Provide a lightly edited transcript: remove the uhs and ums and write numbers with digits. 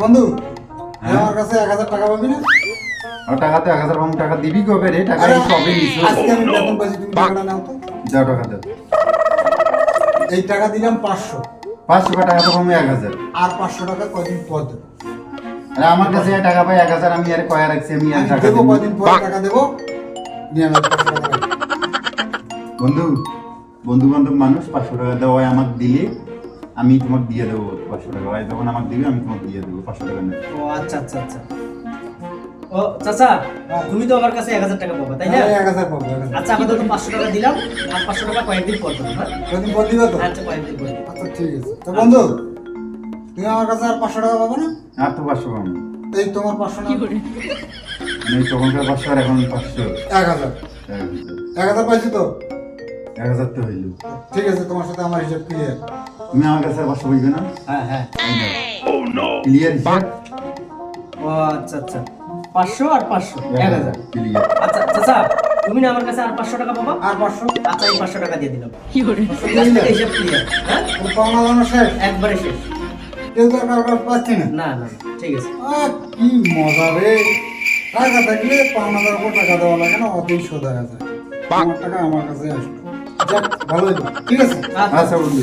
বন্ধু আমার কাছে 1000 টাকা পাবি না? আর টাকা তো 1000 পাবো, টাকা দিবি কবে রে? টাকা আরে, সবে নিছো। আজকে আমি বেতন পাইছি, তুমি টাকাটা নাও তো। যাও টাকা দাও। এই টাকা দিলাম 500, 500 টাকা তো পাবো 1000। আর 500 টাকা কয়দিন পর দেবো। আরে আমার কাছে টাকা পাই 1000, আমি আর কয়া রাখছি, আমি আর আমি টাকা দেবো দেবো। কয়দিন পর টাকা দেবো, নিয়ে আমি 500 টাকা রাখবো। বন্ধু, বন্ধু বান্ধব মানুষ 500 টাকা দেওয়া আমাকে দিলে আমি তোমাকে দিয়ে দেবো 500 টাকা। ভাই যখন আমাকে দিবে আমি তোমাকে দিয়ে দেবো 500 টাকা নেই। ও আচ্ছা আচ্ছা আচ্ছা। ও চাচা, তুমি তো আমার কাছে 1000 টাকা পাবা তাই না? হ্যাঁ, 1000 পাবো, 1000। আচ্ছা আপাতত 500 টাকা দিলাম, আর 500 টাকা কয়েকদিন পর দেবো। হ্যাঁ কয়দিন পর দিবে তো? আচ্ছা কয়েকদিন পর। আচ্ছা ঠিক আছে। তো বন্ধু তুমি আমার কাছে আর 500 টাকা পাবো না? আর তো 500 পাবো না। এই তোমার 500 না, মানে তখনকার 500 আর এখন 500। 1000। 1000 পাইছি তো? 1000 তো হইলো। ঠিক আছে, তোমার সাথে আমার হিসাব ক্লিয়ার। তুমি আমার কাছে আর 500 পাইবে না? হ্যাঁ হ্যাঁ। ক্লিয়ার হিসাব? ও আচ্ছা আচ্ছা, 500 আর 500 1000। ক্লিয়ার। আচ্ছা চাচা, তুমি না আমার কাছে আর 500 টাকা পাবা। আর 500 আচ্ছা এই 500 টাকা দিয়ে দিলাম। 500 দিয়ে দিলে? হিসাব ক্লিয়ার। হ্যাঁ তোর পাওনা দানো শেষ? একবারে শেষ। কেউ তো আর কারবার পাচ্ছি না। না না ঠিক আছে। কি মজা রে, টাকা থাকলে পাওনাদার উপর টাকা দেওয়া লাগে না, অতই সোজা আছে। আমার টাকা আমার কাছে আসলো। যাক, ভালো হইলো। ঠিক আছে। আচ্ছা বন্ধু।